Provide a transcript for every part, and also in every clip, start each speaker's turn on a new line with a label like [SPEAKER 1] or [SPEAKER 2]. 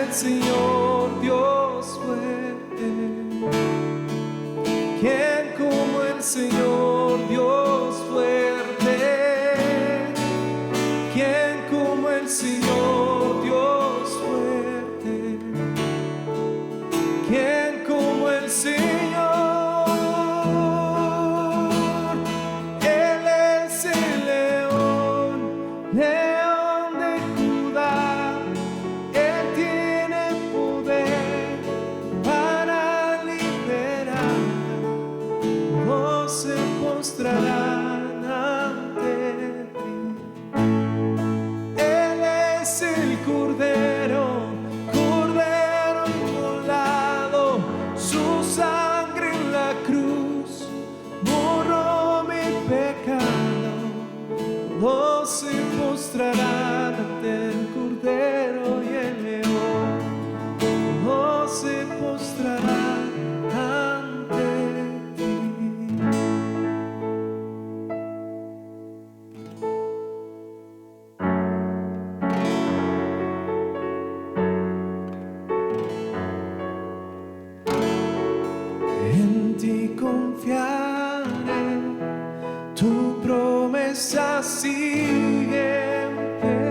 [SPEAKER 1] el Señor Dios fuerte? ¿Quién como el Señor Dios fuerte? ¿Quién como el Señor Dios fuerte? ¿Quién como el Señor? Él es el león, león de Judá. Él tiene poder para liberar. No se postrarán ante ti. Él es el Cordero, Cordero inmolado. Su sangre en la cruz borró mi pecado. No se postrarán ante el Cordero y el león. No se postrarán ante ti. En ti confiaré, tu promesa sigue en pie.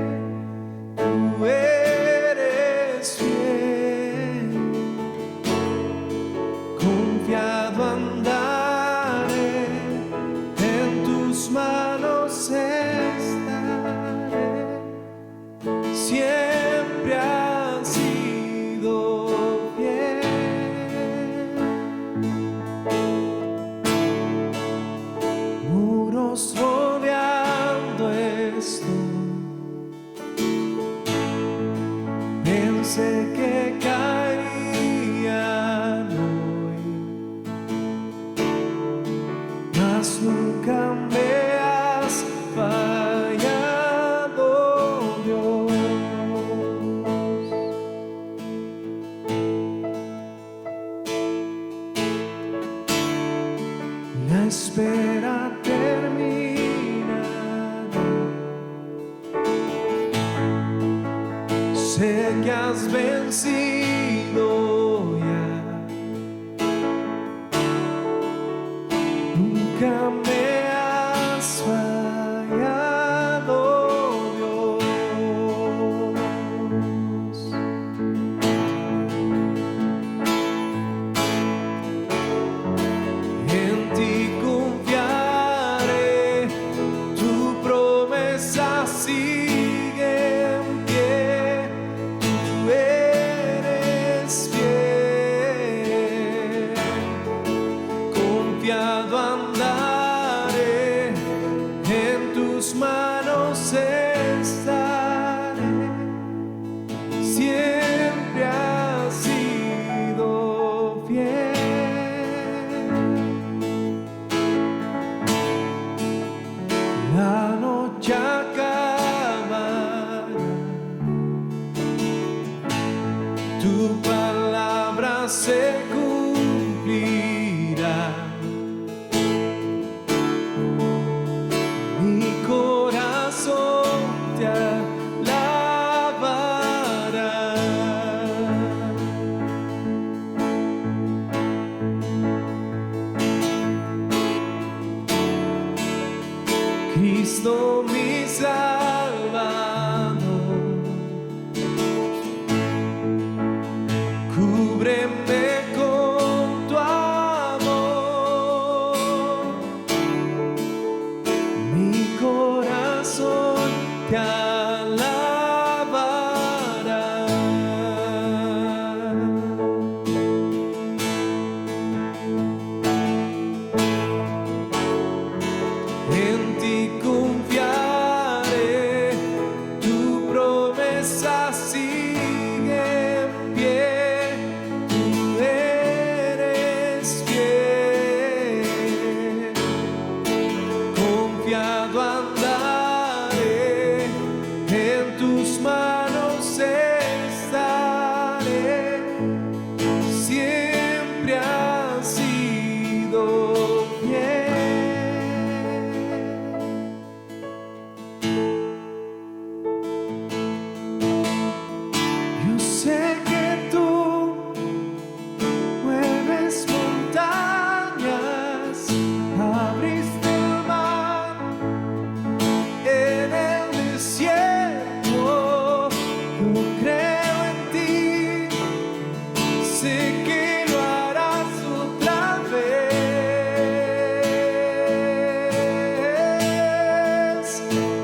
[SPEAKER 1] Tú eres fiel, confiado andaré, en tus manos estaré. Siempre has sido fiel. Muros rodeando esto, pensé que caerían hoy, mas nunca me has fallado, Dios. La espera terminada, sé que has vencido ya. Nunca me has fallado, Dios. En ti confiaré, tu promesa sigue en pie. Tú eres fiel, confiado andaré, en tus manos estaré. Siempre has sido fiel. La noche acabará, tu palabra se cumplirá. Mi corazón te alabará. Cristo mi Salvador, cúbreme con tu amor. Mi corazón te alabará. En ti confiaré, tu promesa sigue en pie. Tú eres fiel, confiado andaré, en tus manos estaré. Siempre has sido fiel. Yo creo en ti, sé que lo harás otra vez.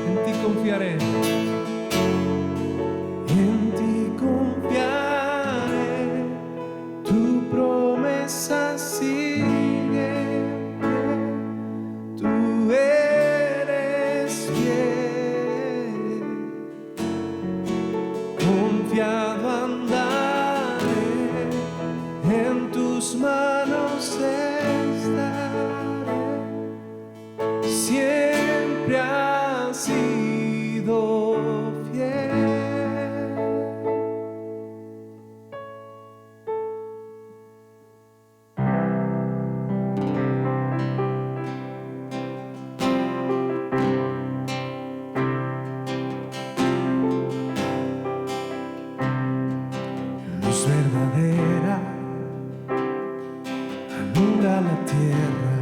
[SPEAKER 1] En ti confiaré. En ti confiaré, tu promesa sigue. Tú eres fiel. Confiado andaré, en tus manos estaré. Siempre has sido fiel. Luz verdadera alumbra la tierra,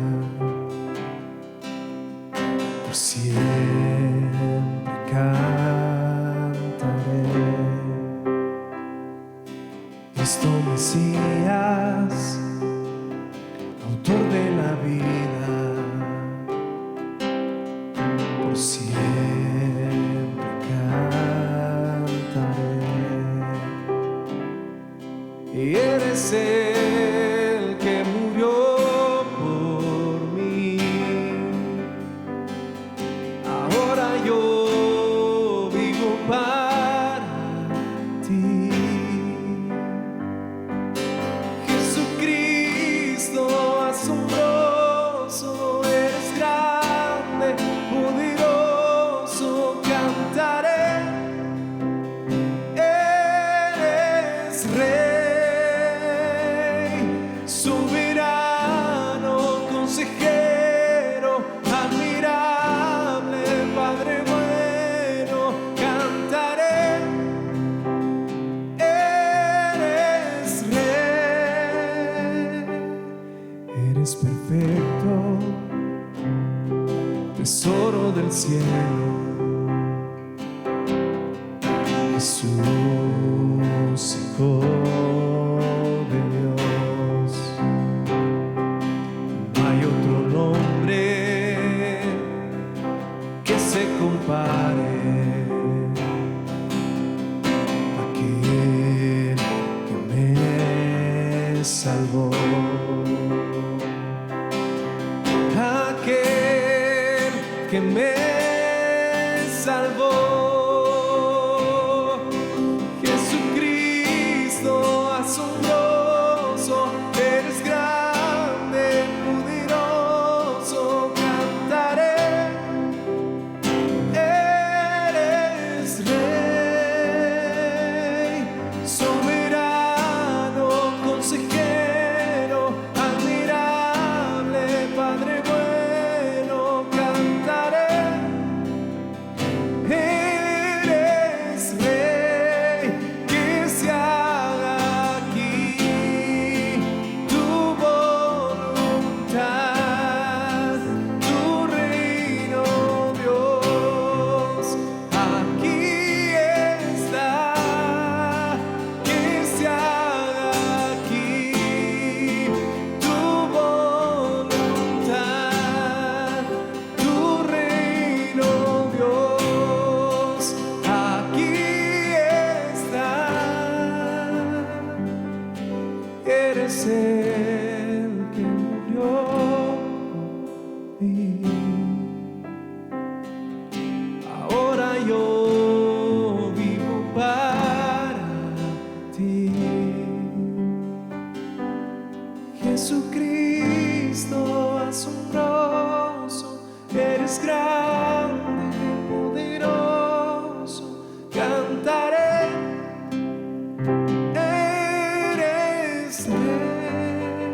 [SPEAKER 1] por siempre cantaré. Cristo Mesías, autor de la vida, por siempre cantaré. Y eres el que murió por mí. Ahora yo vivo para ti. Jesucristo asombroso, eres grande, poderoso, cantaré. Eres Rey, soberano, consejero, admirable, Padre bueno, cantaré. Eres Rey, eres perfecto, tesoro del cielo. Jesús, Hijo de Dios, no hay otro nombre que se compare. Aquel que me salvó, aquel que me salvó. Jesucristo asombroso, eres grande, poderoso, cantaré. Eres Rey, soberano, consejero, admirable, Padre bueno, cantaré. Eres Rey, que se haga aquí tu voluntad, tu reino, Dios, aquí está. Que se haga aquí tu voluntad, tu reino, Dios, aquí está. Eres el que murió por mí. Ahora yo vivo para ti. Jesucristo asombroso, eres grande, poderoso, cantaré. Eres Rey.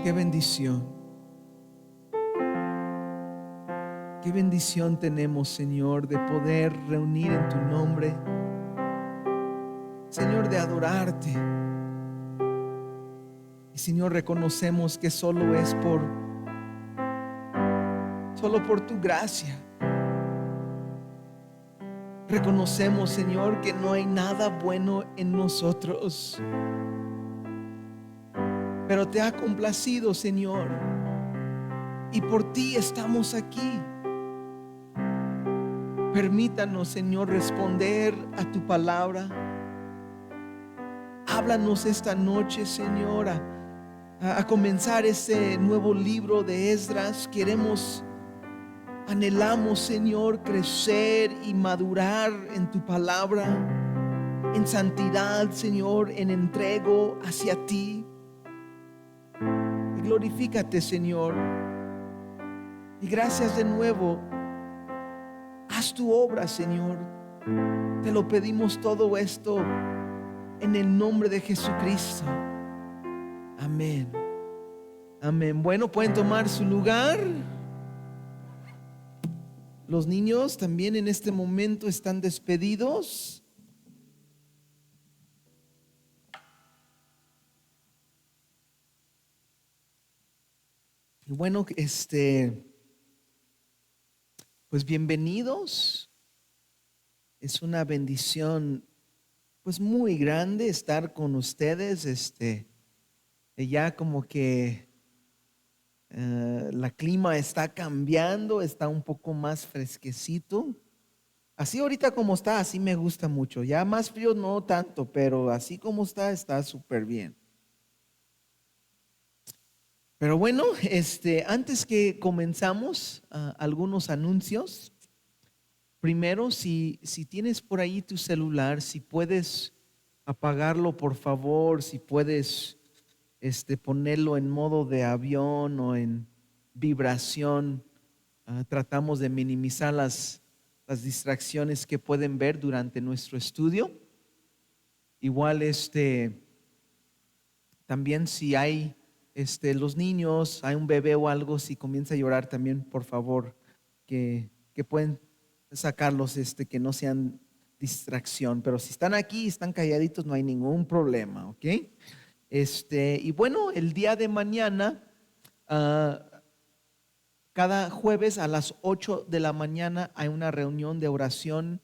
[SPEAKER 1] qué bendición. Qué bendición tenemos, Señor, de poder reunir en tu nombre, Señor, de adorarte. Y Señor, reconocemos que solo es solo por tu gracia. Reconocemos, Señor, que no hay nada bueno en nosotros, pero te ha complacido, Señor, y por ti estamos aquí. Permítanos, Señor, responder a tu palabra. Háblanos esta noche, Señor, a comenzar este nuevo libro de Esdras. Anhelamos, Señor, crecer y madurar en tu palabra, en santidad, Señor, en entrego hacia ti. Y glorifícate, Señor. Y gracias de nuevo. Haz tu obra, Señor. Te lo pedimos todo esto en el nombre de Jesucristo. Amén. Amén. Bueno, pueden tomar su lugar. Los niños también en este momento están despedidos. Y bueno, pues bienvenidos. Es una bendición pues muy grande estar con ustedes. Ya como que la clima está cambiando, está un poco más fresquecito. Así ahorita como está, así me gusta mucho. Ya más frío no tanto, pero así como está súper bien. Pero bueno, antes que comenzamos, algunos anuncios. Primero, si tienes por ahí tu celular, si puedes apagarlo, por favor, si puedes ponerlo en modo de avión o en vibración. Tratamos de minimizar las distracciones que pueden ver durante nuestro estudio. Igual también si hay los niños, hay un bebé o algo, si comienza a llorar también, por favor, que pueden sacarlos, que no sean distracción. Pero si están aquí, están calladitos, no hay ningún problema, ¿ok? Y bueno, el día de mañana, cada jueves a las 8 de la mañana hay una reunión de oración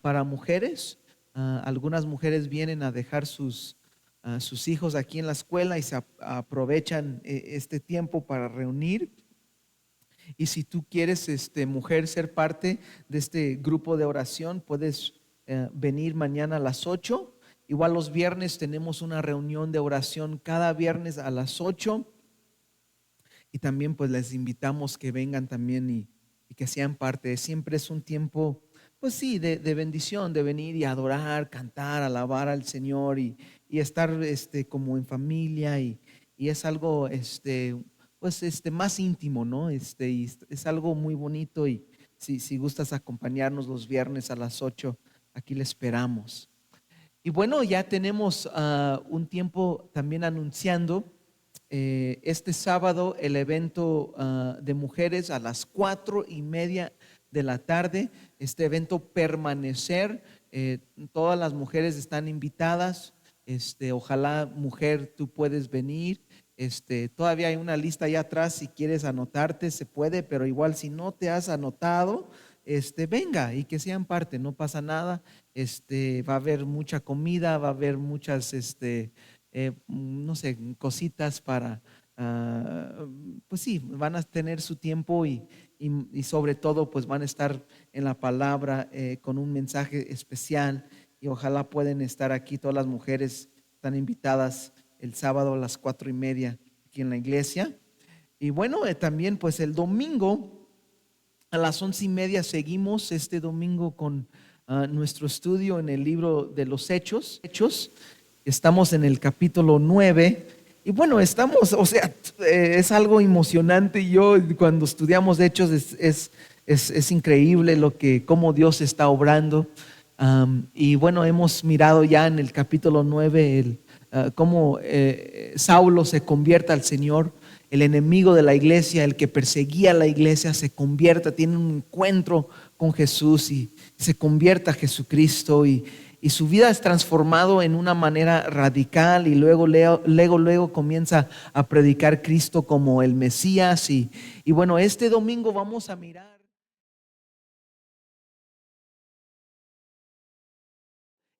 [SPEAKER 1] para mujeres. Algunas mujeres vienen a dejar sus hijos aquí en la escuela y se aprovechan este tiempo para reunir. Y si tú quieres, mujer, ser parte de este grupo de oración, puedes venir mañana a las 8. Igual los viernes tenemos una reunión de oración cada viernes a las 8. Y también pues les invitamos que vengan también y que sean parte. Siempre es un tiempo, pues sí, de bendición, de venir y adorar, cantar, alabar al Señor y estar como en familia y es algo pues más íntimo, ¿no? Y es algo muy bonito y si gustas acompañarnos los viernes a las 8, aquí le esperamos. Y bueno, ya tenemos un tiempo también anunciando este sábado el evento de mujeres a las 4:30 de la tarde. Este evento Permanecer, todas las mujeres están invitadas. Ojalá, mujer, tú puedes venir. Todavía hay una lista allá atrás, si quieres anotarte se puede, pero igual si no te has anotado, venga y que sean parte, no pasa nada. Va a haber mucha comida, va a haber muchas no sé, cositas para pues sí, van a tener su tiempo y sobre todo pues van a estar en la palabra con un mensaje especial y ojalá pueden estar aquí. Todas las mujeres están invitadas el sábado a las 4:30 aquí en la iglesia. Y bueno, también pues el domingo a las 11:30 seguimos este domingo con nuestro estudio en el libro de los Hechos. Estamos en el capítulo 9 y bueno, o sea, es algo emocionante. Yo cuando estudiamos Hechos es increíble cómo Dios está obrando. Y bueno, hemos mirado ya en el capítulo 9 cómo Saulo se convierte al Señor. el enemigo de la iglesia, el que perseguía a la iglesia, se convierta, tiene un encuentro con Jesús y se convierta a Jesucristo y su vida es transformado en una manera radical y luego comienza a predicar Cristo como el Mesías y bueno, este domingo vamos a mirar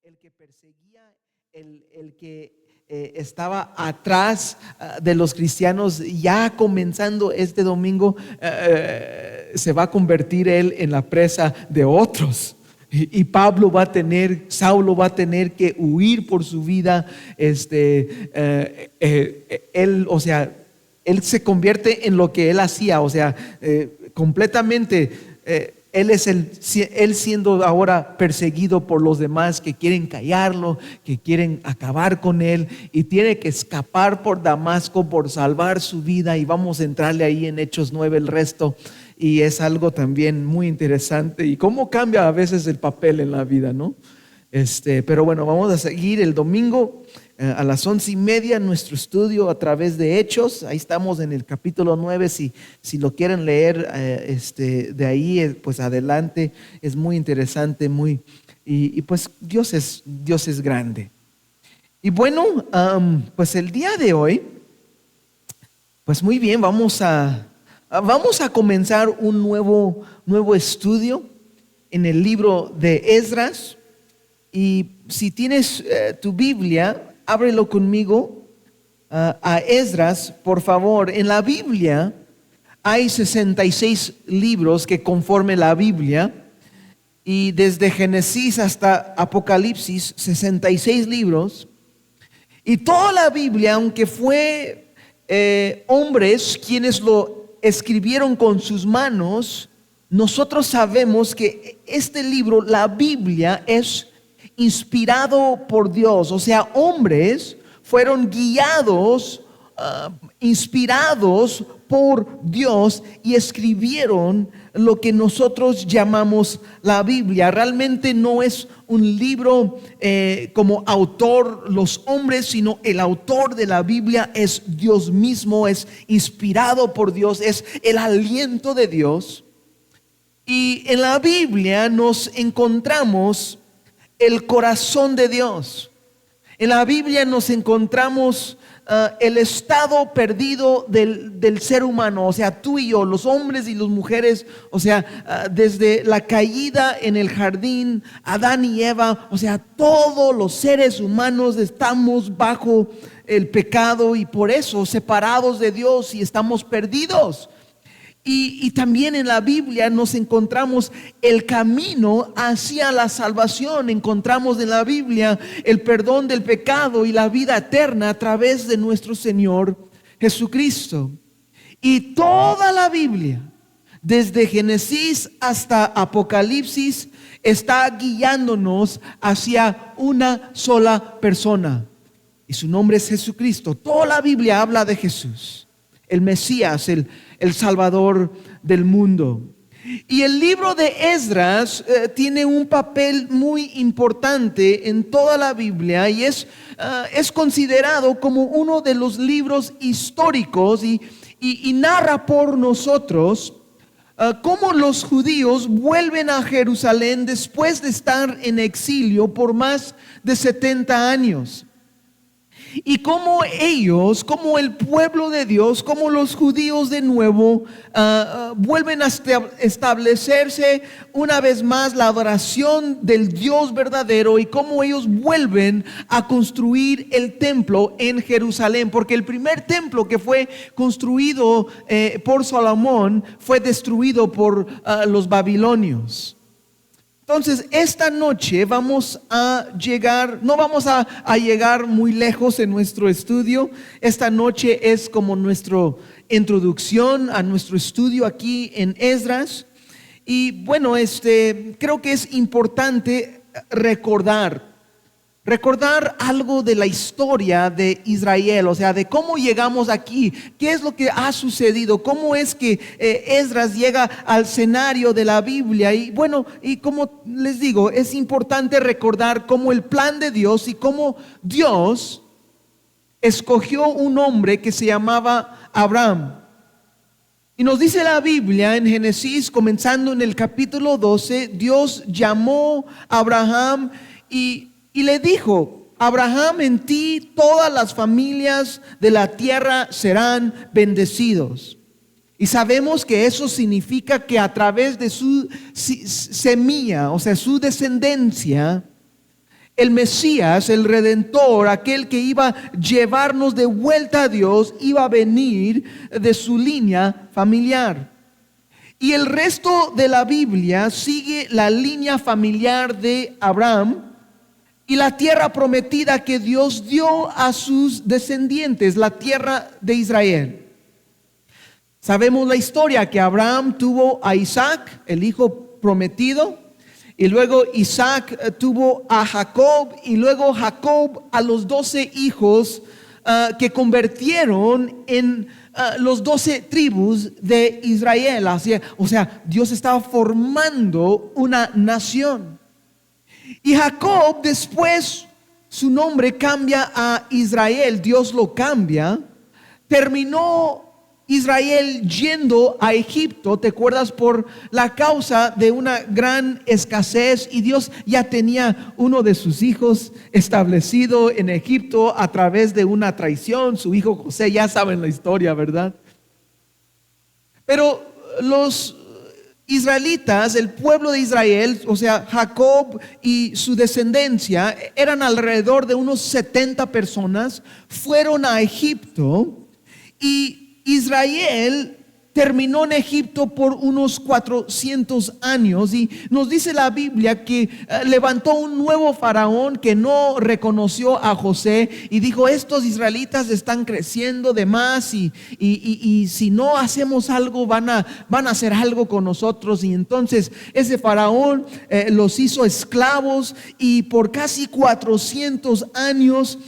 [SPEAKER 1] el que perseguía, el que estaba atrás de los cristianos. Ya comenzando este domingo se va a convertir él en la presa de otros. Y Saulo va a tener que huir por su vida. Él se convierte en lo que él hacía, completamente. Él siendo ahora perseguido por los demás que quieren callarlo, que quieren acabar con él, y tiene que escapar por Damasco por salvar su vida. Y vamos a entrarle ahí en Hechos 9 el resto. Y es algo también muy interesante y cómo cambia a veces el papel en la vida, ¿no? Pero bueno, vamos a seguir el domingo a las 11:30 nuestro estudio a través de Hechos. Ahí estamos en el capítulo 9. Si lo quieren leer de ahí, pues adelante. Es muy interesante, y pues Dios es grande. Y bueno, pues el día de hoy, pues muy bien, vamos a comenzar un nuevo estudio en el libro de Esdras. Y si tienes tu Biblia, ábrelo conmigo a Esdras, por favor. En la Biblia hay 66 libros que conforman la Biblia. Y desde Génesis hasta Apocalipsis, 66 libros. Y toda la Biblia, aunque fue hombres quienes lo escribieron con sus manos, nosotros sabemos que este libro, la Biblia, es inspirado por Dios. O sea, hombres fueron guiados, inspirados por Dios y escribieron lo que nosotros llamamos la Biblia. Realmente no es un libro como autor los hombres, sino el autor de la Biblia es Dios mismo, es inspirado por Dios, es el aliento de Dios. Y en la Biblia nos encontramos el corazón de Dios. En la Biblia nos encontramos el estado perdido del ser humano, o sea, tú y yo, los hombres y las mujeres, o sea, desde la caída en el jardín, Adán y Eva, o sea, todos los seres humanos estamos bajo el pecado y por eso separados de Dios y estamos perdidos. Y también en la Biblia nos encontramos el camino hacia la salvación. Encontramos en la Biblia el perdón del pecado y la vida eterna a través de nuestro Señor Jesucristo. Y toda la Biblia, desde Génesis hasta Apocalipsis, está guiándonos hacia una sola persona. Y su nombre es Jesucristo. Toda la Biblia habla de Jesús, el Mesías, el Salvador del mundo. Y el libro de Esdras tiene un papel muy importante en toda la Biblia y es considerado como uno de los libros históricos y narra por nosotros cómo los judíos vuelven a Jerusalén después de estar en exilio por más de 70 años. Y como ellos, como el pueblo de Dios, como los judíos de nuevo vuelven a establecerse una vez más la adoración del Dios verdadero y como ellos vuelven a construir el templo en Jerusalén. Porque el primer templo que fue construido por Salomón fue destruido por los babilonios. Entonces, esta noche vamos a llegar, no vamos a llegar muy lejos en nuestro estudio. Esta noche es como nuestra introducción a nuestro estudio aquí en Esdras. Y bueno, creo que es importante recordar algo de la historia de Israel, o sea, de cómo llegamos aquí, qué es lo que ha sucedido, cómo es que Esdras llega al escenario de la Biblia. Y bueno, y como les digo, es importante recordar cómo el plan de Dios y cómo Dios escogió un hombre que se llamaba Abraham. Y nos dice la Biblia en Génesis, comenzando en el capítulo 12, Dios llamó a Abraham y le dijo: Abraham, en ti todas las familias de la tierra serán bendecidos. Y sabemos que eso significa que a través de su semilla, o sea, su descendencia, el Mesías, el Redentor, aquel que iba a llevarnos de vuelta a Dios, iba a venir de su línea familiar. Y el resto de la Biblia sigue la línea familiar de Abraham y la tierra prometida que Dios dio a sus descendientes, la tierra de Israel. Sabemos la historia que Abraham tuvo a Isaac, el hijo prometido. Y luego Isaac tuvo a Jacob, y luego Jacob a los 12 hijos que convirtieron en los 12 tribus de Israel. O sea, Dios estaba formando una nación. Y Jacob después su nombre cambia a Israel, Dios lo cambia. Terminó Israel yendo a Egipto, ¿te acuerdas? Por la causa de una gran escasez, y Dios ya tenía uno de sus hijos establecido en Egipto a través de una traición, su hijo José. Ya saben la historia, ¿verdad? Pero los israelitas, el pueblo de Israel, o sea, Jacob y su descendencia, eran alrededor de unos 70 personas, fueron a Egipto. Y Israel terminó en Egipto por unos 400 años, y nos dice la Biblia que levantó un nuevo faraón que no reconoció a José y dijo: estos israelitas están creciendo de más, y si no hacemos algo van a hacer algo con nosotros. Y entonces ese faraón los hizo esclavos, y por casi 400 años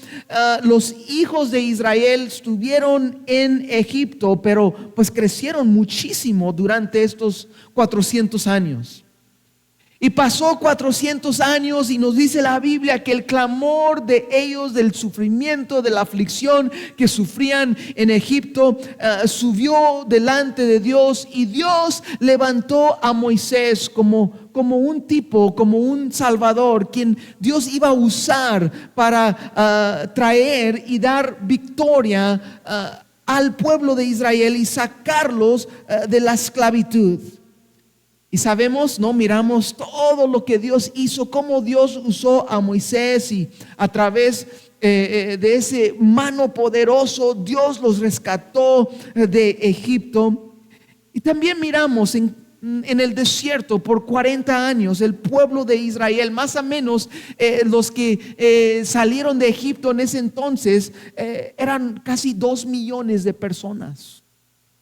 [SPEAKER 1] los hijos de Israel estuvieron en Egipto, pero pues crecieron muchísimo durante estos 400 años. Y pasó 400 años, y nos dice la Biblia que el clamor de ellos, del sufrimiento, de la aflicción que sufrían en Egipto, subió delante de Dios, y Dios levantó a Moisés como un tipo, como un salvador, quien Dios iba a usar para traer y dar victoria al pueblo de Israel y sacarlos de la esclavitud. Y sabemos, no, miramos todo lo que Dios hizo, cómo Dios usó a Moisés, y a través de ese mano poderoso Dios los rescató de Egipto. Y también miramos en el desierto por 40 años el pueblo de Israel, más o menos los que salieron de Egipto en ese entonces eran casi 2 millones de personas.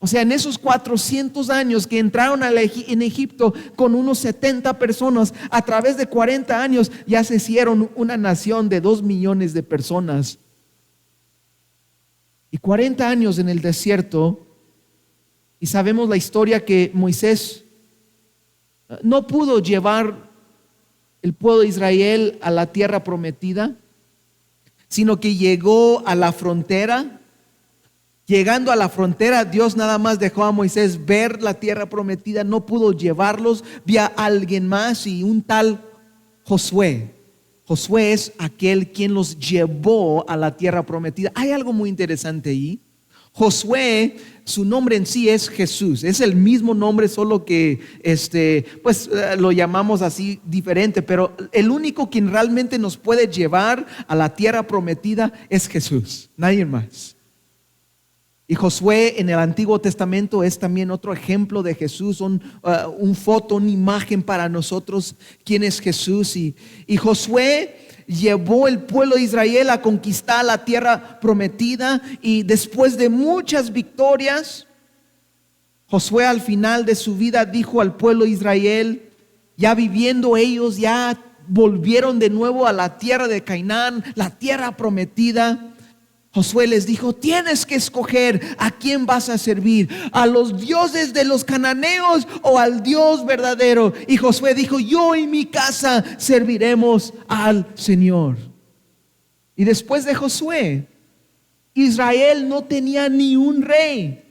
[SPEAKER 1] O sea, en esos 400 años que entraron en Egipto con unos 70 personas, a través de 40 años ya se hicieron una nación de 2 millones de personas. Y 40 años en el desierto, y sabemos la historia que Moisés no pudo llevar el pueblo de Israel a la tierra prometida, sino que llegó a la frontera. Llegando a la frontera, Dios nada más dejó a Moisés ver la tierra prometida, no pudo llevarlos. Vía alguien más, y un tal Josué. Josué es aquel quien los llevó a la tierra prometida. Hay algo muy interesante ahí. Josué, su nombre en sí es Jesús, es el mismo nombre, solo que pues lo llamamos así diferente, pero el único quien realmente nos puede llevar a la tierra prometida es Jesús, nadie más. Y Josué en el Antiguo Testamento es también otro ejemplo de Jesús, un foto, una imagen para nosotros quién es Jesús. Y Josué llevó el pueblo de Israel a conquistar la tierra prometida, y después de muchas victorias, Josué al final de su vida dijo al pueblo de Israel, ya viviendo ellos, ya volvieron de nuevo a la tierra de Canaán, la tierra prometida. Josué les dijo: tienes que escoger a quién vas a servir, a los dioses de los cananeos o al Dios verdadero. Y Josué dijo: yo y mi casa serviremos al Señor. Y después de Josué Israel no tenía ni un rey.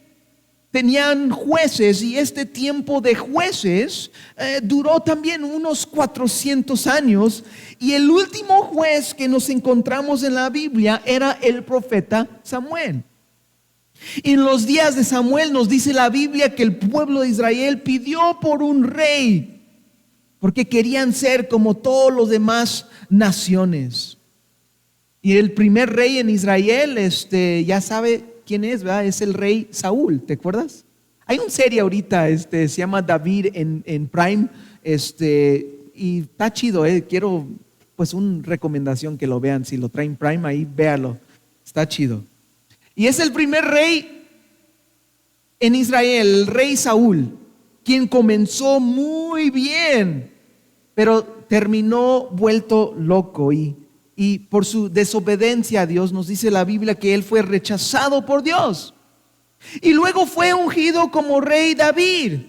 [SPEAKER 1] Tenían jueces y este tiempo de jueces duró también unos 400 años. Y el último juez que nos encontramos en la Biblia era el profeta Samuel. En los días de Samuel nos dice la Biblia que el pueblo de Israel pidió por un rey, porque querían ser como todos los demás naciones. Y el primer rey en Israel, ya sabe quién es, ¿verdad? Es el rey Saúl, ¿te acuerdas? Hay una serie ahorita, se llama David en Prime, y está chido, quiero pues una recomendación que lo vean, si lo traen Prime ahí, véalo, está chido. Y es el primer rey en Israel, el rey Saúl, quien comenzó muy bien, pero terminó vuelto loco y por su desobediencia a Dios nos dice la Biblia que él fue rechazado por Dios. Y luego fue ungido como rey David.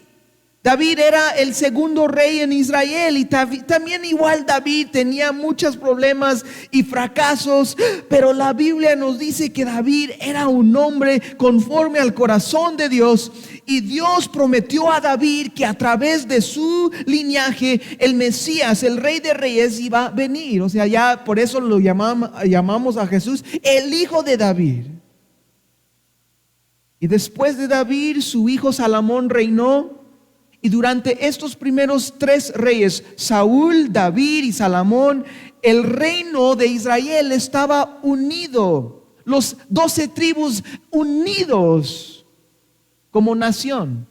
[SPEAKER 1] David era el segundo rey en Israel y también igual David tenía muchos problemas y fracasos, pero la Biblia nos dice que David era un hombre conforme al corazón de Dios y Dios prometió a David que a través de su linaje el Mesías, el Rey de Reyes, iba a venir. O sea, ya por eso lo llamamos a Jesús el Hijo de David. Y después de David, su hijo Salomón reinó. Y durante estos primeros 3 reyes, Saúl, David y Salomón, el reino de Israel estaba unido. Los 12 tribus unidos como nación.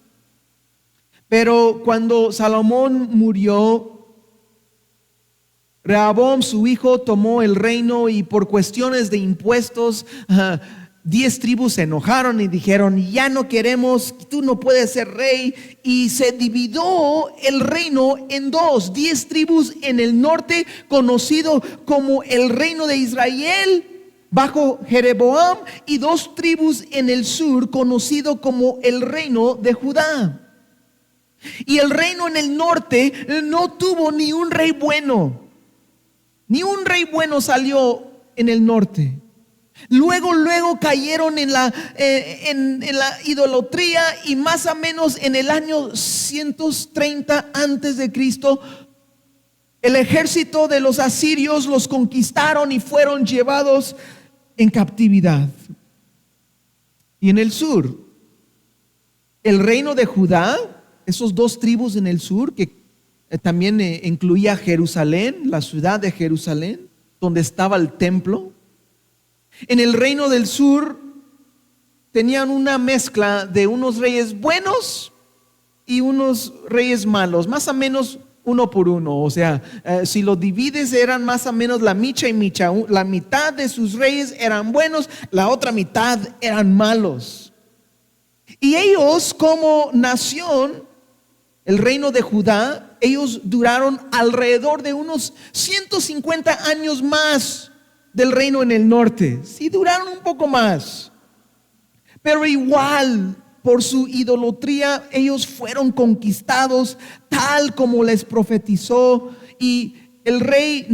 [SPEAKER 1] Pero cuando Salomón murió, Rehoboam, su hijo, tomó el reino y por cuestiones de impuestos, 10 tribus se enojaron y dijeron: ya no queremos, tú no puedes ser rey. Y se dividió el reino en 2, 10 tribus en el norte, conocido como el reino de Israel bajo Jeroboam, y 2 tribus en el sur, conocido como el reino de Judá. Y el reino en el norte no tuvo ni un rey bueno. Ni un rey bueno salió en el norte. Luego cayeron en la idolatría y más o menos en el año 130 antes de Cristo, el ejército de los asirios los conquistaron y fueron llevados en captividad. Y en el sur, el reino de Judá, esos 2 tribus en el sur, que también incluía Jerusalén, la ciudad de Jerusalén, donde estaba el templo. En el reino del sur tenían una mezcla de unos reyes buenos y unos reyes malos, más o menos uno por uno. O sea, si lo divides eran más o menos la micha y micha. La mitad de sus reyes eran buenos, la otra mitad eran malos. Y ellos como nación, el reino de Judá, ellos duraron alrededor de unos 150 años más del reino en el norte. Sí, duraron un poco más, pero igual por su idolatría ellos fueron conquistados tal como les profetizó. Y el rey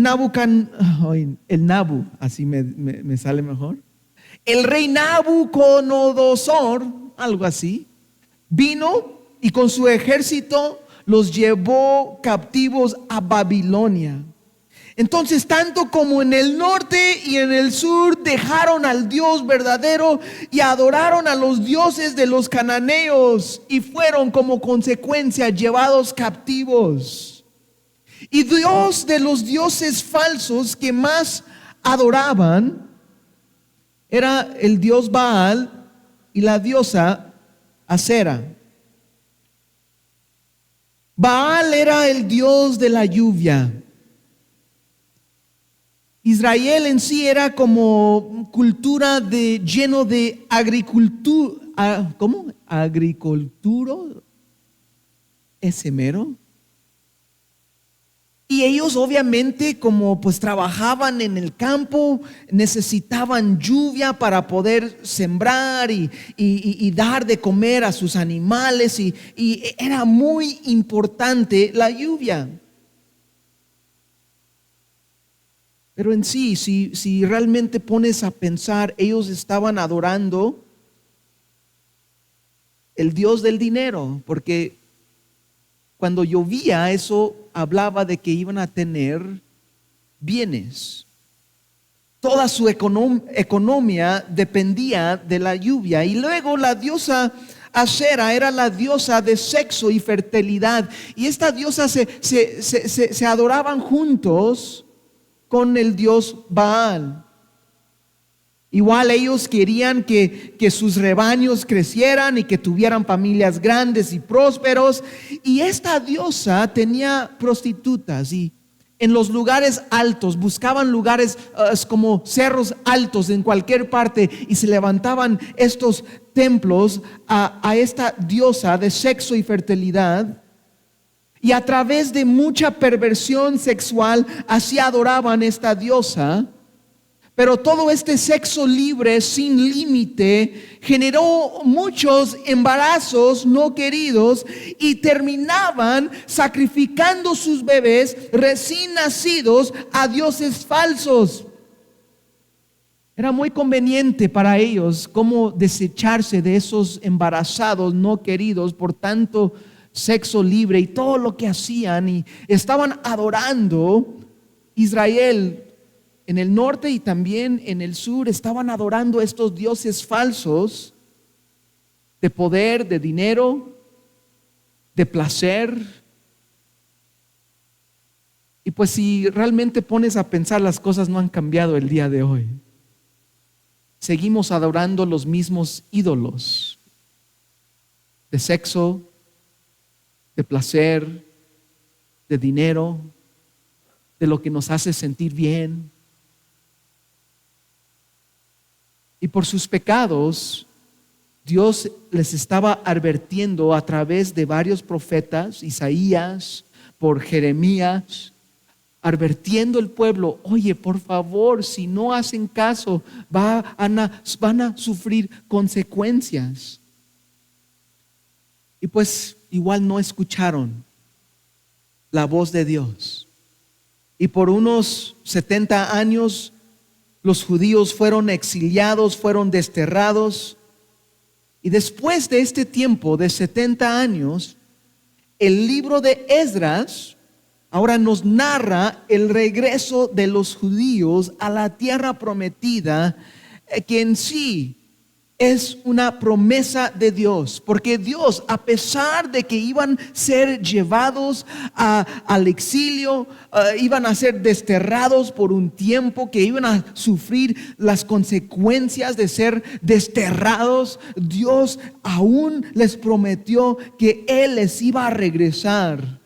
[SPEAKER 1] así me sale mejor, el rey Nabucodonosor, algo así, vino y con su ejército los llevó captivos a Babilonia. Entonces, tanto como en el norte y en el sur dejaron al Dios verdadero y adoraron a los dioses de los cananeos y fueron como consecuencia llevados captivos. Y Dios de los dioses falsos que más adoraban era el dios Baal y la diosa Acera. Baal era el dios de la lluvia. Israel en sí era como cultura lleno de agricultura. ¿Cómo? Agricultura. Ese mero. Y ellos obviamente como pues trabajaban en el campo, necesitaban lluvia para poder sembrar y dar de comer a sus animales y era muy importante la lluvia. Pero en sí, si realmente pones a pensar, ellos estaban adorando el Dios del dinero, porque cuando llovía, eso hablaba de que iban a tener bienes. Toda su economía dependía de la lluvia. Y luego la diosa Asera era la diosa de sexo y fertilidad. Y esta diosa se adoraban juntos con el dios Baal. Igual ellos querían que sus rebaños crecieran y que tuvieran familias grandes y prósperos. Y esta diosa tenía prostitutas, y en los lugares altos buscaban lugares como cerros altos en cualquier parte, y se levantaban estos templos a esta diosa de sexo y fertilidad. Y a través de mucha perversión sexual así adoraban esta diosa. Pero todo este sexo libre, sin límite, generó muchos embarazos no queridos, y terminaban sacrificando sus bebés recién nacidos a dioses falsos. Era muy conveniente para ellos cómo desecharse de esos embarazados no queridos por tanto sexo libre y todo lo que hacían. Y estaban adorando Israel. En el norte y también en el sur estaban adorando a estos dioses falsos de poder, de dinero, de placer. Y pues si realmente pones a pensar, las cosas no han cambiado el día de hoy. Seguimos adorando los mismos ídolos de sexo, de placer, de dinero, de lo que nos hace sentir bien. Y por sus pecados, Dios les estaba advirtiendo a través de varios profetas, Isaías, por Jeremías, advirtiendo al pueblo: oye, por favor, si no hacen caso, van a sufrir consecuencias. Y pues igual no escucharon la voz de Dios. Y por unos 70 años los judíos fueron exiliados, fueron desterrados. Y después de este tiempo de 70 años, el libro de Esdras ahora nos narra el regreso de los judíos a la tierra prometida, que en sí es una promesa de Dios, porque Dios, a pesar de que iban a ser llevados al exilio, iban a ser desterrados por un tiempo, que iban a sufrir las consecuencias de ser desterrados, Dios aún les prometió que Él les iba a regresar.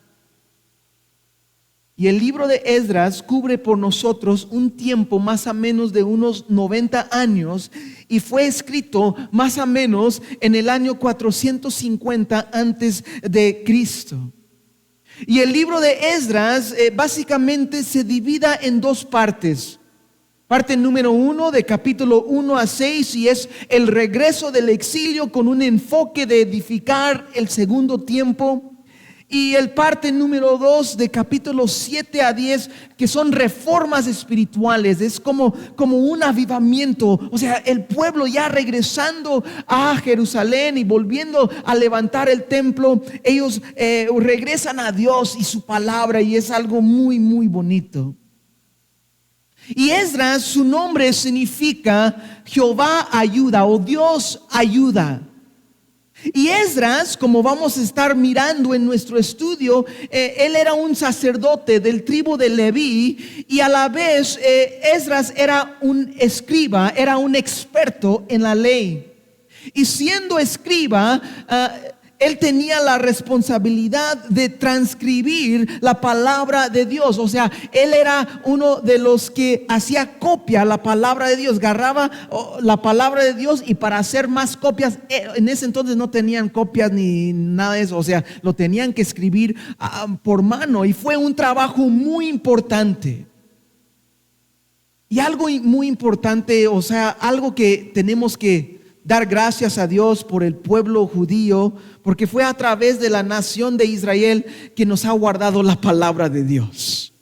[SPEAKER 1] Y el libro de Esdras cubre por nosotros un tiempo más o menos de unos 90 años, y fue escrito más o menos en el año 450 antes de Cristo. Y el libro de Esdras básicamente se divide en dos partes. Parte número 1, de capítulo 1 a 6, y es el regreso del exilio con un enfoque de edificar el segundo tiempo. Y el parte número 2, de capítulos 7 a 10, que son reformas espirituales. Es como un avivamiento. O sea, el pueblo ya regresando a Jerusalén y volviendo a levantar el templo, ellos regresan a Dios y su palabra, y es algo muy, muy bonito. Y Esdras, su nombre significa Jehová ayuda, o Dios ayuda. Y Esdras, como vamos a estar mirando en nuestro estudio, él era un sacerdote del tribu de Leví, y a la vez Esdras era un escriba, era un experto en la ley. Y siendo escriba, él tenía la responsabilidad de transcribir la palabra de Dios. O sea, él era uno de los que hacía copia la palabra de Dios, agarraba la palabra de Dios, y para hacer más copias, en ese entonces no tenían copias ni nada de eso. O sea, lo tenían que escribir por mano, y fue un trabajo muy importante. Y algo muy importante, o sea, algo que tenemos que dar gracias a Dios por el pueblo judío, porque fue a través de la nación de Israel que nos ha guardado la palabra de Dios.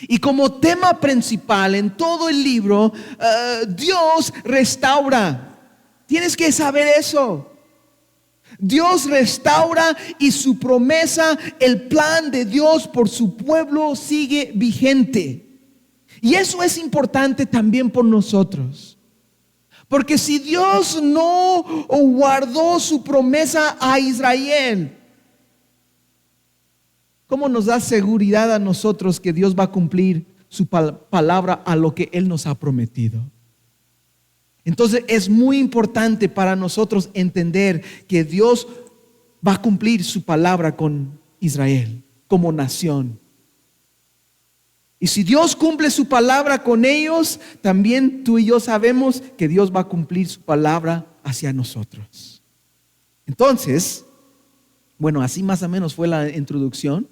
[SPEAKER 1] Y como tema principal en todo el libro, Dios restaura. Tienes que saber eso. Dios restaura y su promesa, el plan de Dios por su pueblo sigue vigente. Y eso es importante también por nosotros. Porque si Dios no guardó su promesa a Israel, ¿cómo nos da seguridad a nosotros que Dios va a cumplir su palabra a lo que Él nos ha prometido? Entonces es muy importante para nosotros entender que Dios va a cumplir su palabra con Israel como nación. Y si Dios cumple su palabra con ellos, también tú y yo sabemos que Dios va a cumplir su palabra hacia nosotros. Entonces, bueno, así más o menos fue la introducción.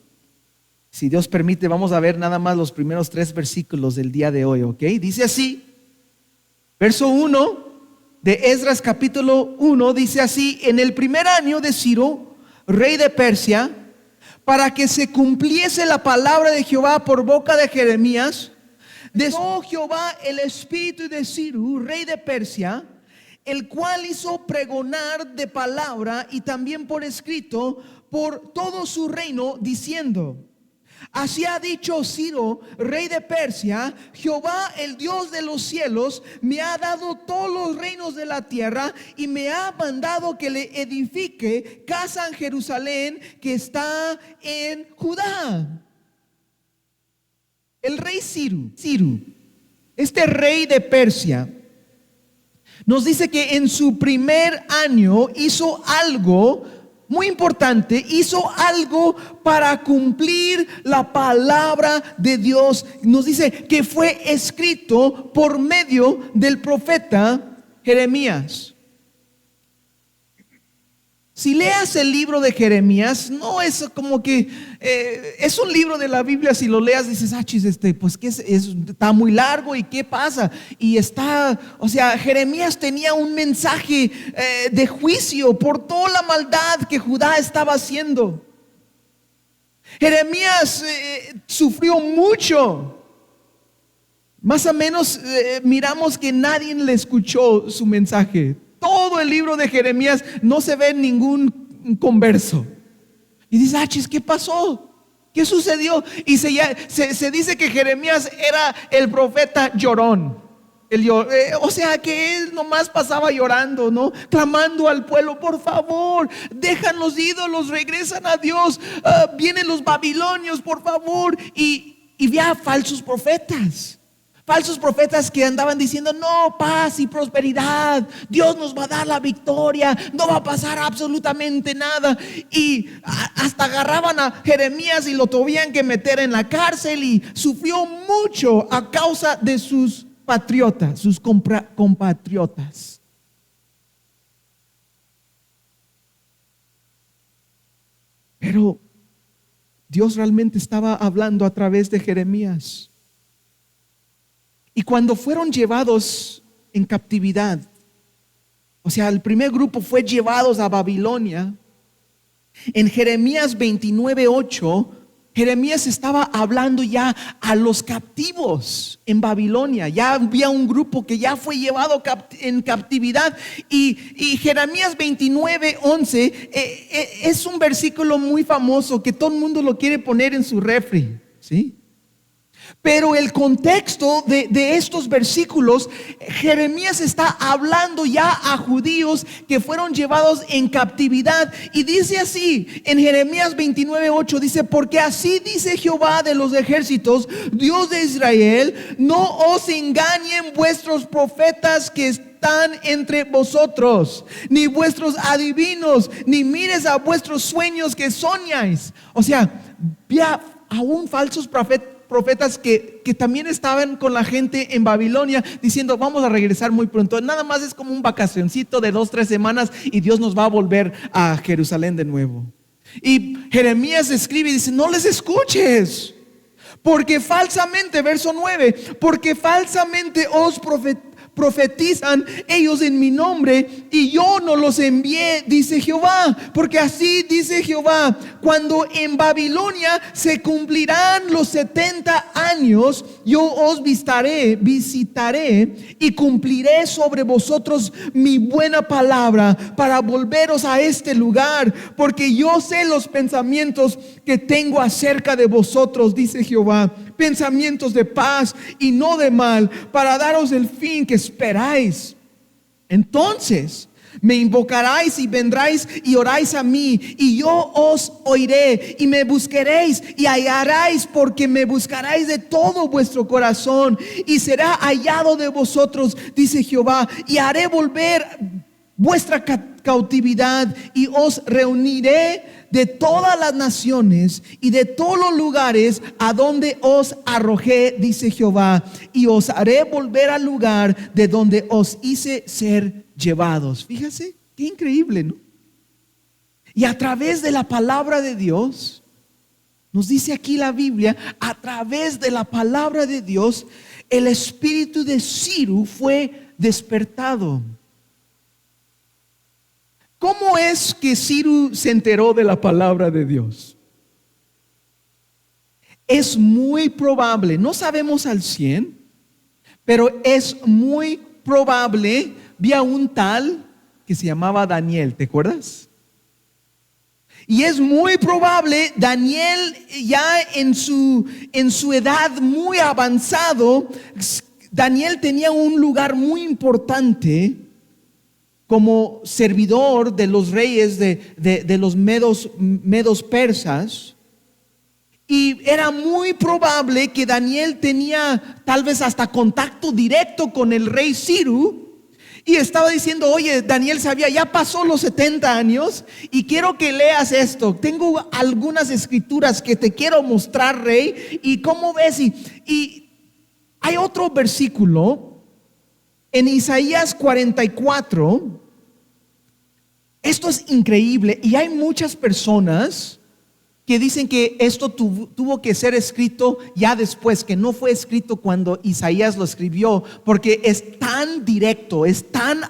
[SPEAKER 1] Si Dios permite, vamos a ver nada más los primeros 3 versículos del día de hoy, ¿ok? Dice así, verso 1 de Esdras capítulo 1, dice así: en el primer año de Ciro, rey de Persia, para que se cumpliese la palabra de Jehová por boca de Jeremías, desató Jehová el espíritu de Ciro, rey de Persia, el cual hizo pregonar de palabra y también por escrito por todo su reino, diciendo: así ha dicho Ciro, rey de Persia: Jehová, el Dios de los cielos, me ha dado todos los reinos de la tierra y me ha mandado que le edifique casa en Jerusalén, que está en Judá. El rey Ciro, este rey de Persia, nos dice que en su primer año hizo algo muy importante, hizo algo para cumplir la palabra de Dios. Nos dice que fue escrito por medio del profeta Jeremías. Si leas el libro de Jeremías, no es como que es un libro de la Biblia. Si lo leas dices, pues que está muy largo y qué pasa. Y Jeremías tenía un mensaje de juicio por toda la maldad que Judá estaba haciendo. Jeremías sufrió mucho. Más o menos miramos que nadie le escuchó su mensaje. Todo el libro de Jeremías no se ve ningún converso. Y dices, ¿qué pasó? ¿Qué sucedió? Y se dice que Jeremías era el profeta llorón. Que él nomás pasaba llorando, ¿no? Clamando al pueblo: por favor, dejan los ídolos, regresan a Dios, vienen los babilonios, por favor. Y había falsos profetas que andaban diciendo: no, paz y prosperidad, Dios nos va a dar la victoria, no va a pasar absolutamente nada. Y hasta agarraban a Jeremías y lo tuvieron que meter en la cárcel, y sufrió mucho a causa de sus patriotas, sus compatriotas. Pero Dios realmente estaba hablando a través de Jeremías. Y cuando fueron llevados en captividad, el primer grupo fue llevados a Babilonia. En Jeremías 29:8, Jeremías estaba hablando ya a los captivos en Babilonia. Ya había un grupo que ya fue llevado en captividad. Y Jeremías 29:11 es un versículo muy famoso que todo el mundo lo quiere poner en su refri, ¿sí? Pero el contexto de estos versículos, Jeremías está hablando ya a judíos que fueron llevados en captividad. Y dice así en Jeremías 29:8, dice: porque así dice Jehová de los ejércitos, Dios de Israel: no os engañen vuestros profetas que están entre vosotros, ni vuestros adivinos, ni mires a vuestros sueños que soñáis. Había aún falsos profetas que también estaban con la gente en Babilonia diciendo: vamos a regresar muy pronto, nada más es como un vacacioncito de 2-3 semanas y Dios nos va a volver a Jerusalén de nuevo. Y Jeremías escribe y dice: no les escuches, porque falsamente, verso 9, porque falsamente os profetizan ellos en mi nombre y yo no los envié, dice Jehová. Porque así dice Jehová: cuando en Babilonia se cumplirán los 70 años, yo os visitaré y cumpliré sobre vosotros mi buena palabra para volveros a este lugar, porque yo sé los pensamientos que tengo acerca de vosotros, dice Jehová, pensamientos de paz y no de mal, para daros el fin que esperáis. Entonces me invocaréis y vendráis y oráis a mí, y yo os oiré, y me buscaréis y hallaréis, porque me buscaréis de todo vuestro corazón, y será hallado de vosotros, dice Jehová, y haré volver vuestra cautividad, y os reuniré de todas las naciones y de todos los lugares a donde os arrojé, dice Jehová, y os haré volver al lugar de donde os hice ser llevados. Fíjese, qué increíble, ¿no? Y a través de la palabra de Dios, nos dice aquí la Biblia, a través de la palabra de Dios, el espíritu de Ciro fue despertado. ¿Cómo es que Ciro se enteró de la palabra de Dios? Es muy probable, no sabemos al 100, pero es muy probable. Vi a un tal que se llamaba Daniel, ¿te acuerdas? Y es muy probable, Daniel ya en su edad muy avanzado, Daniel tenía un lugar muy importante como servidor de los reyes de los medos persas. Y era muy probable que Daniel tenía tal vez hasta contacto directo con el rey Ciro. Y estaba diciendo: oye, Daniel sabía, ya pasó los 70 años y quiero que leas esto. Tengo algunas escrituras que te quiero mostrar, rey. Y cómo ves, y hay otro versículo en Isaías 44. Esto es increíble, y hay muchas personas que dicen que esto tuvo que ser escrito ya después, que no fue escrito cuando Isaías lo escribió, porque es tan directo, es tan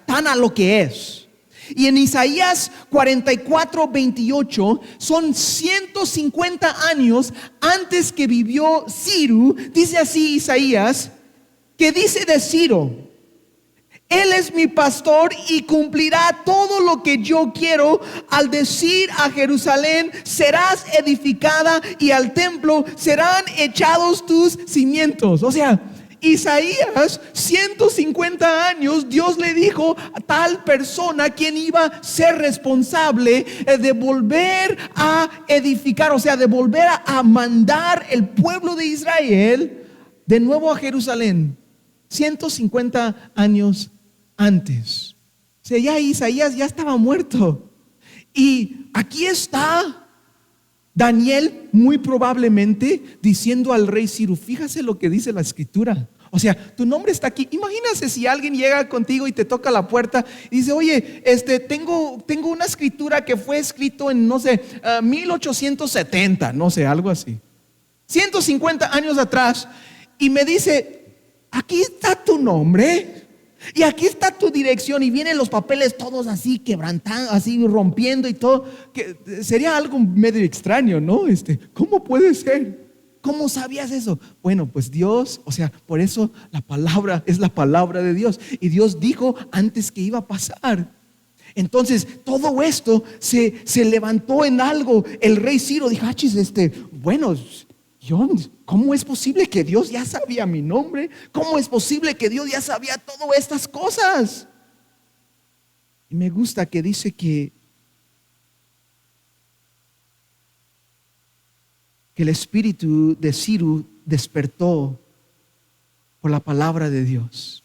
[SPEAKER 1] tan a lo que es. Y en Isaías 44:28, son 150 años antes que vivió Ciro. Dice así Isaías, que dice de Ciro: Él es mi pastor y cumplirá todo lo que yo quiero, al decir a Jerusalén: serás edificada, y al templo serán echados tus cimientos. O sea, Isaías, 150 años, Dios le dijo a tal persona quien iba a ser responsable de volver a edificar, o sea, de volver a mandar el pueblo de Israel de nuevo a Jerusalén. 150 años antes. O sea, ya Isaías ya estaba muerto. Y aquí está Daniel muy probablemente diciendo al rey Ciro: fíjate lo que dice la escritura. O sea, tu nombre está aquí. Imagínate si alguien llega contigo y te toca la puerta y dice: oye, tengo una escritura que fue escrito en, no sé, 1870, no sé, algo así, 150 años atrás, y me dice: aquí está tu nombre y aquí está tu dirección, y vienen los papeles todos así quebrantando, así rompiendo y todo, que sería algo medio extraño, ¿no? ¿Cómo puede ser? ¿Cómo sabías eso? Bueno, pues Dios, o sea, por eso la palabra es la palabra de Dios, y Dios dijo antes que iba a pasar. Entonces todo esto se levantó en algo. El rey Ciro dijo: bueno, ¿cómo es posible que Dios ya sabía mi nombre? ¿Cómo es posible que Dios ya sabía todas estas cosas? Y me gusta que dice que el espíritu de Ciro despertó por la palabra de Dios.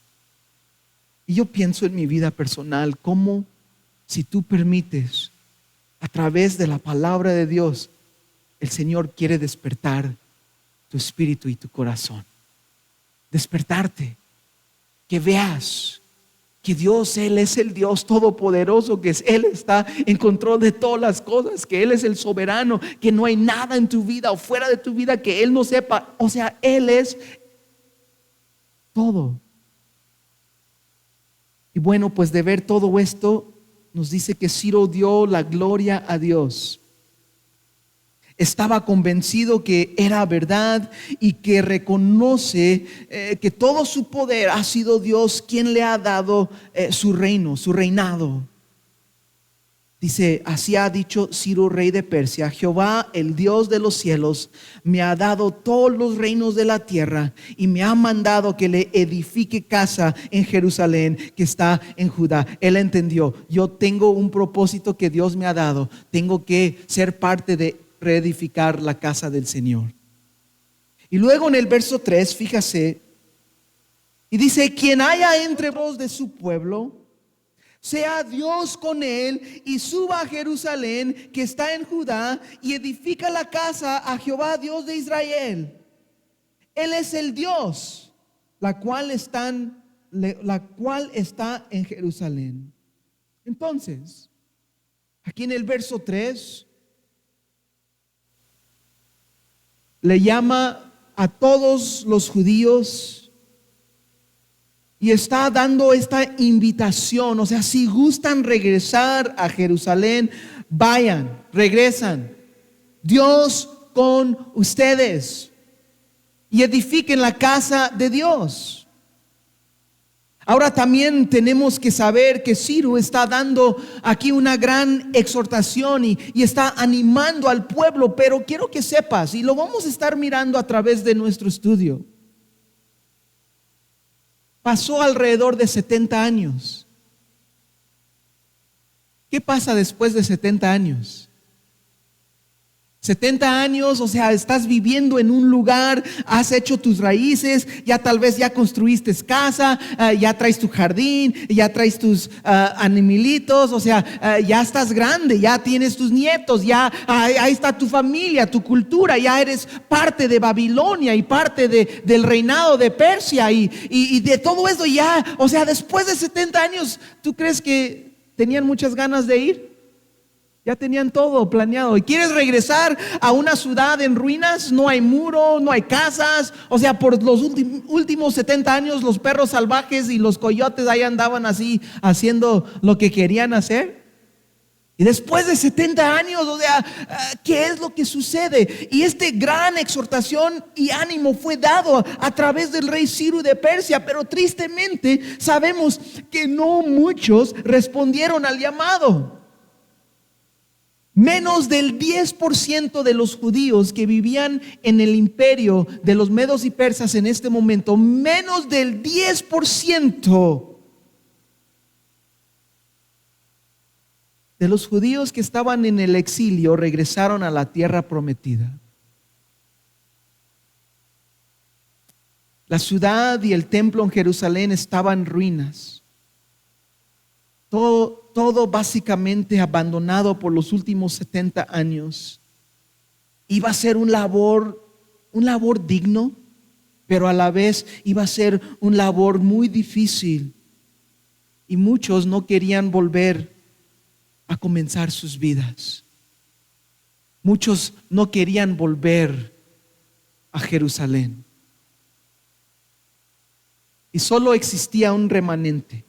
[SPEAKER 1] Y yo pienso en mi vida personal, cómo, si tú permites, a través de la palabra de Dios, el Señor quiere despertar tu espíritu y tu corazón. Despertarte, que veas que Dios, Él es el Dios todopoderoso, que Él está en control de todas las cosas, que Él es el soberano, que no hay nada en tu vida o fuera de tu vida que Él no sepa. O sea, Él es todo. Y bueno, pues de ver todo esto, nos dice que Ciro dio la gloria a Dios. Estaba convencido que era verdad y que reconoce que todo su poder ha sido Dios quien le ha dado su reino, su reinado. Dice, así ha dicho Ciro, rey de Persia: Jehová, el Dios de los cielos, me ha dado todos los reinos de la tierra y me ha mandado que le edifique casa en Jerusalén, que está en Judá. Él entendió: yo tengo un propósito que Dios me ha dado. Tengo que ser parte de reedificar la casa del Señor. Y luego en el verso 3, fíjase, y dice: quien haya entre vos de su pueblo, sea Dios con él, y suba a Jerusalén, que está en Judá, y edifica la casa a Jehová, Dios de Israel. Él es el Dios, la cual está en Jerusalén. Entonces, aquí en el verso 3, le llama a todos los judíos y está dando esta invitación. O sea, si gustan regresar a Jerusalén, vayan, regresan. Dios con ustedes, y edifiquen la casa de Dios. Ahora también tenemos que saber que Ciro está dando aquí una gran exhortación y está animando al pueblo, pero quiero que sepas, y lo vamos a estar mirando a través de nuestro estudio, pasó alrededor de 70 años. ¿Qué pasa después de 70 años? 70 años, o sea, estás viviendo en un lugar, has hecho tus raíces, ya tal vez ya construiste casa, ya traes tu jardín, ya traes tus animalitos, o sea, ya estás grande, ya tienes tus nietos, ya ahí está tu familia, tu cultura, ya eres parte de Babilonia y parte del reinado de Persia y de todo eso ya, o sea, después de 70 años, ¿tú crees que tenían muchas ganas de ir? Ya tenían todo planeado. ¿Y quieres regresar a una ciudad en ruinas? No hay muro, no hay casas. O sea, por los últimos 70 años los perros salvajes y los coyotes ahí andaban así haciendo lo que querían hacer. Y después de 70 años, o sea, ¿qué es lo que sucede? Y esta gran exhortación y ánimo fue dado a través del rey Ciro de Persia, pero tristemente sabemos que no muchos respondieron al llamado. Menos del 10% de los judíos que vivían en el imperio de los medos y persas en este momento, menos del 10% de los judíos que estaban en el exilio regresaron a la tierra prometida. La ciudad y el templo en Jerusalén estaban en ruinas. Todo básicamente abandonado por los últimos 70 años. Iba a ser un labor digno, pero a la vez iba a ser un labor muy difícil. Y muchos no querían volver a comenzar sus vidas. Muchos no querían volver a Jerusalén. Y solo existía un remanente.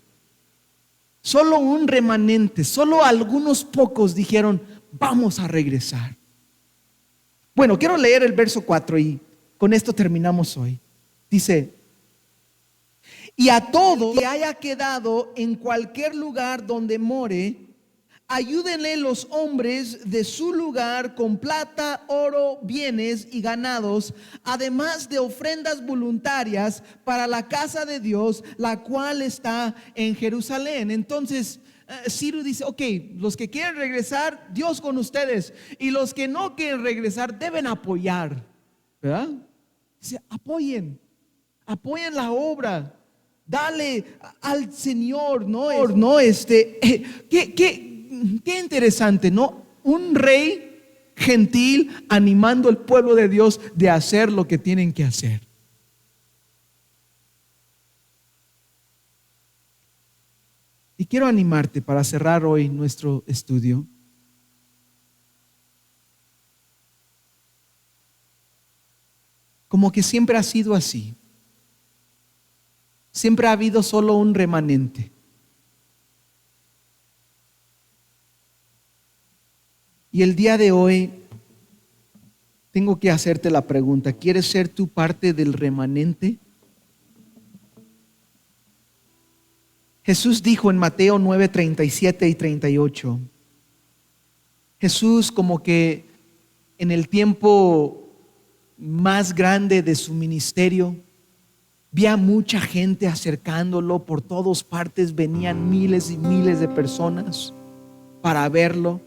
[SPEAKER 1] Solo un remanente, solo algunos pocos dijeron: vamos a regresar. Bueno, quiero leer el verso 4 y con esto terminamos hoy. Dice: y a todo que haya quedado en cualquier lugar donde more, ayúdenle los hombres de su lugar con plata, oro, bienes y ganados, además de ofrendas voluntarias para la casa de Dios, la cual está en Jerusalén. Entonces Ciro dice: ok, los que quieren regresar, Dios con ustedes, y los que no quieren regresar deben apoyar, ¿verdad? Dice: apoyen la obra, dale al Señor, ¿no? Qué interesante, ¿no? Un rey gentil animando al pueblo de Dios de hacer lo que tienen que hacer. Y quiero animarte para cerrar hoy nuestro estudio. Como que siempre ha sido así. Siempre ha habido solo un remanente. Y el día de hoy tengo que hacerte la pregunta: ¿quieres ser tú parte del remanente? Jesús dijo en Mateo 9:37 y 38. Jesús, como que en el tiempo más grande de su ministerio, vi a mucha gente acercándolo por todas partes. Venían miles y miles de personas para verlo.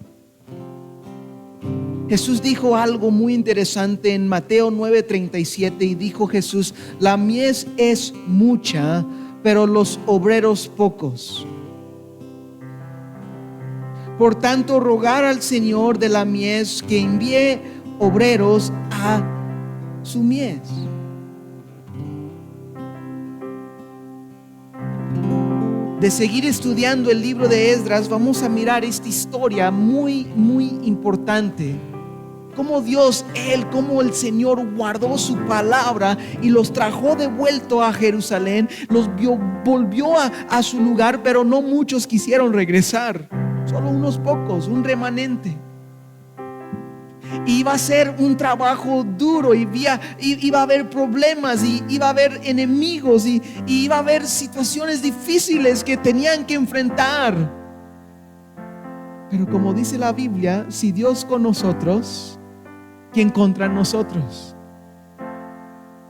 [SPEAKER 1] Jesús dijo algo muy interesante en Mateo 9:37, y dijo Jesús: la mies es mucha, pero los obreros pocos. Por tanto, rogar al Señor de la mies que envíe obreros a su mies. De seguir estudiando el libro de Esdras, vamos a mirar esta historia muy, muy importante. Cómo Dios, cómo el Señor guardó su palabra y los trajo de vuelta a Jerusalén. Volvió a su lugar, pero no muchos quisieron regresar. Solo unos pocos, un remanente. Iba a ser un trabajo duro, y iba a haber problemas, y iba a haber enemigos, y iba a haber situaciones difíciles que tenían que enfrentar. Pero como dice la Biblia, si Dios con nosotros, ¿quién contra nosotros?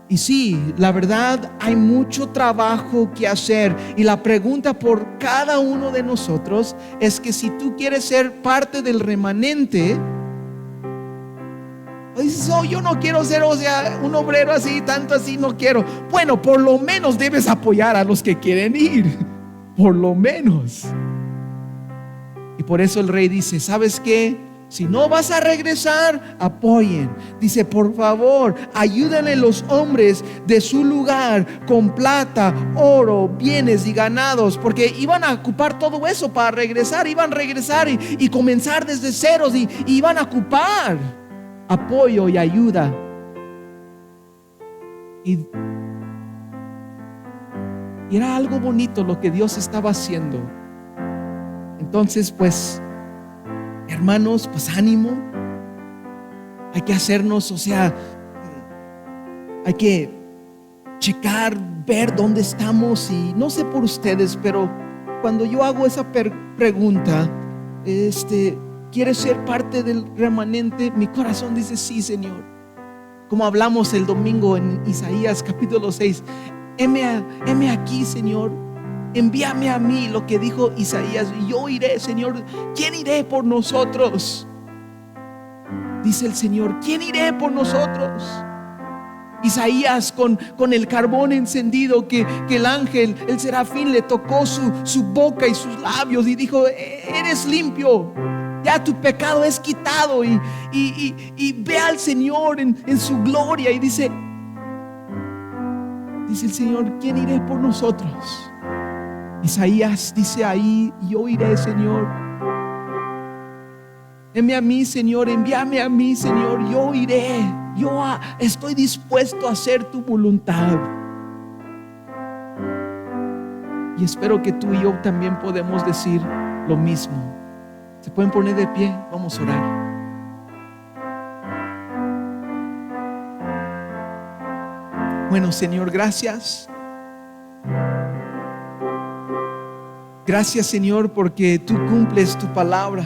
[SPEAKER 1] Y sí, la verdad, hay mucho trabajo que hacer. Y la pregunta por cada uno de nosotros es que si tú quieres ser parte del remanente, dices: oh, yo no quiero ser, un obrero así, tanto así no quiero. Bueno, por lo menos debes apoyar a los que quieren ir. Por lo menos. Y por eso el rey dice: ¿sabes qué? Si no vas a regresar, apoyen. Dice: por favor, ayúdenle los hombres de su lugar con plata, oro, bienes y ganados, porque iban a ocupar todo eso para regresar. Iban a regresar y comenzar desde ceros, y iban a ocupar apoyo y ayuda. Y era algo bonito lo que Dios estaba haciendo. Entonces, pues, hermanos, pues ánimo. Hay que hacernos, hay que checar, ver dónde estamos. Y no sé por ustedes, pero cuando yo hago esa pregunta, ¿quieres ser parte del remanente? Mi corazón dice: sí, Señor. Como hablamos el domingo en Isaías capítulo 6, heme aquí, Señor. Envíame a mí, lo que dijo Isaías, y yo iré, Señor. ¿Quién iré por nosotros? Dice el Señor: ¿quién iré por nosotros? Isaías con el carbón encendido, que el ángel, el serafín, le tocó su boca y sus labios y dijo: eres limpio, ya tu pecado es quitado. Y ve al Señor en su gloria. Y dice el Señor: ¿quién iré por nosotros? Isaías dice ahí: yo iré, Señor. Heme a mí, Señor. Envíame a mí, Señor. Yo iré. Yo estoy dispuesto a hacer tu voluntad. Y espero que tú y yo también podemos decir lo mismo. ¿Se pueden poner de pie? Vamos a orar. Bueno, Señor, gracias. Gracias, Señor, porque tú cumples tu palabra.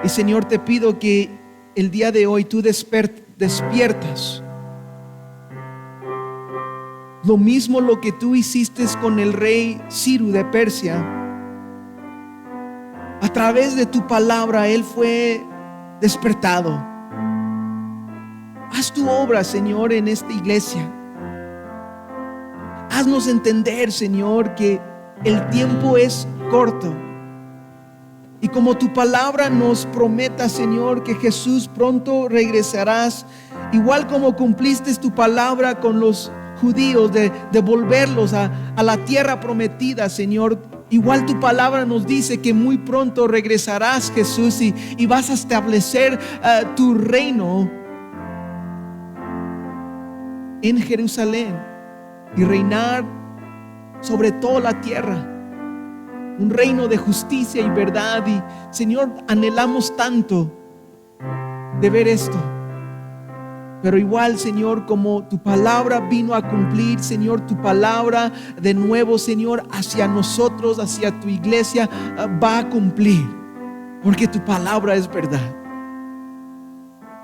[SPEAKER 1] Y, Señor, te pido que el día de hoy tú despiertas lo mismo lo que tú hiciste con el rey Ciro de Persia. A través de tu palabra él fue despertado. Haz tu obra, Señor, en esta iglesia. Haznos entender, Señor, que el tiempo es corto. Y como tu palabra nos prometa, Señor, que Jesús pronto regresarás, igual como cumpliste tu palabra con los judíos de volverlos a la tierra prometida, Señor. Igual tu palabra nos dice que muy pronto regresarás, Jesús, y vas a establecer tu reino en Jerusalén y reinar sobre toda la tierra. un reino de justicia y verdad. Y Señor, anhelamos tanto de ver esto. Pero igual, Señor, como tu palabra vino a cumplir, Señor, tu palabra de nuevo, Señor, hacia nosotros, hacia tu iglesia, va a cumplir, porque tu palabra es verdad.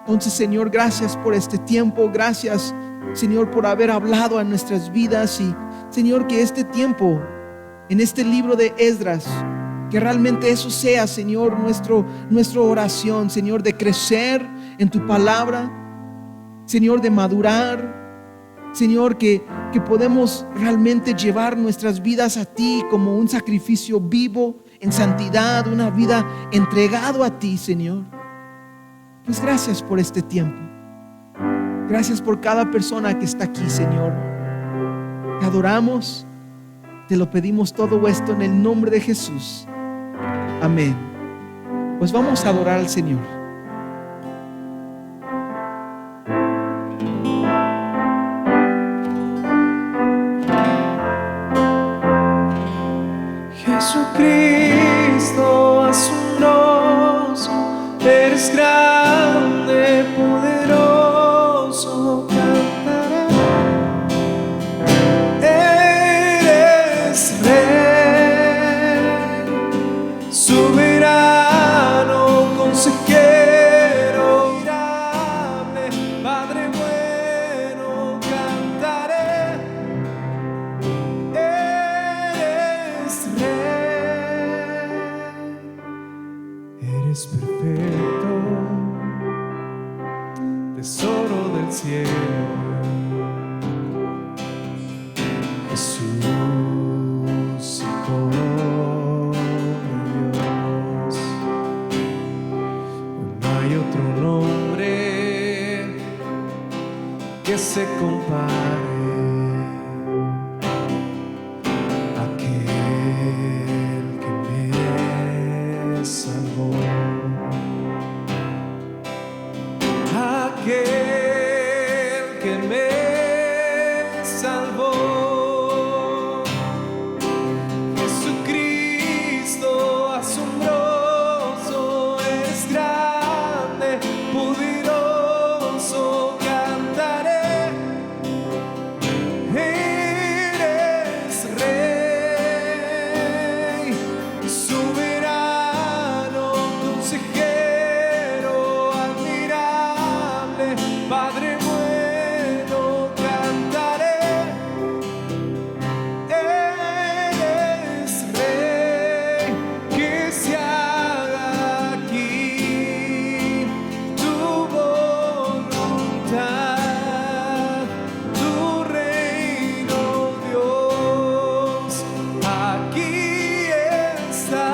[SPEAKER 1] Entonces, Señor, gracias por este tiempo. Gracias, Señor, por haber hablado a nuestras vidas. Y Señor, que este tiempo en este libro de Esdras, que realmente eso sea, Señor, nuestra oración, Señor, de crecer en tu palabra, Señor, de madurar, Señor, que podemos realmente llevar nuestras vidas a ti como un sacrificio vivo, en santidad, una vida entregado a ti, Señor. Pues gracias por este tiempo. Gracias por cada persona que está aquí, Señor. Te adoramos, te lo pedimos todo esto en el nombre de Jesús. Amén. Pues vamos a adorar al Señor.
[SPEAKER 2] Jesucristo asombroso, eres grande, poderoso, cantaré. Eres Rey, soberano, consejero, admirable, Padre bueno, cantaré. Eres Rey, eres perfecto, tesoro del cielo. Jesús, Hijo de Dios, no hay otro nombre que se compare. Aquel que me salvó, aquel que me salvó. Jesucristo asombroso, eres grande, poderoso, cantaré. Eres Rey, soberano, consejero, admirable, Padre bueno, cantaré. Eres Rey, que se haga aquí tu voluntad, tu reino, Dios, aquí está.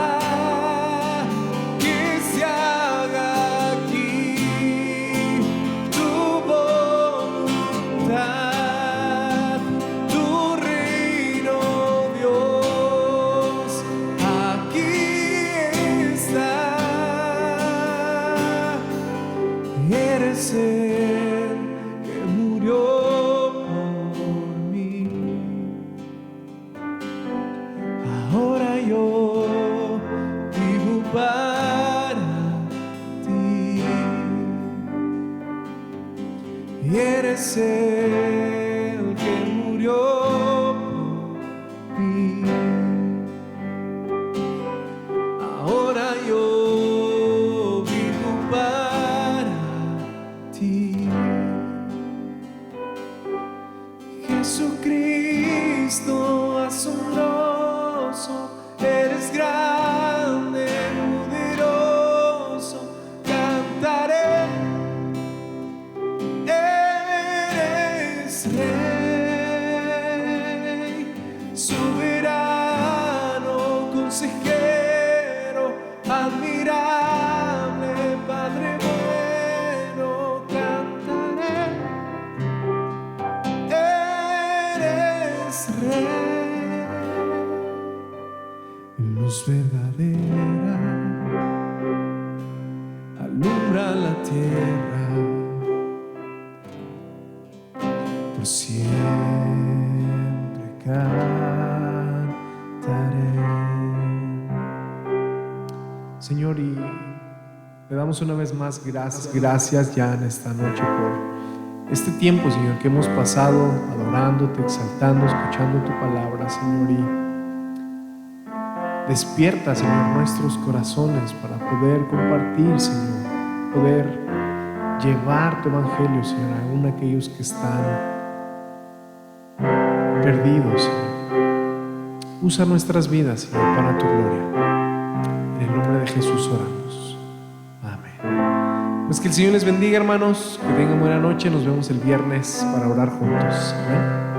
[SPEAKER 2] Que se haga aquí tu voluntad, tu reino, Dios, aquí está. Eres el que murió por mí. Ahora yo vivo para ti. Y eres el que murió por mí. Ahora yo vivo para ti. Jesucristo asombroso, eres grande, poderoso, cantaré. Eres Rey, soberano, consejero, admirable, Padre bueno, cantaré. Eres Rey, luz verdadera, alumbra la tierra, por siempre cantaré. Señor, y te damos una vez más gracias ya en esta noche por este tiempo, Señor, que hemos pasado adorándote, exaltando, escuchando tu palabra, Señor, y despierta, Señor, nuestros corazones para poder compartir, Señor, poder llevar tu evangelio, Señor, aún aquellos que están perdidos, Señor. Usa nuestras vidas, Señor, para tu gloria. En el nombre de Jesús oramos. Amén. Pues que el Señor les bendiga, hermanos, que tengan buena noche. Nos vemos el viernes para orar juntos. Amén.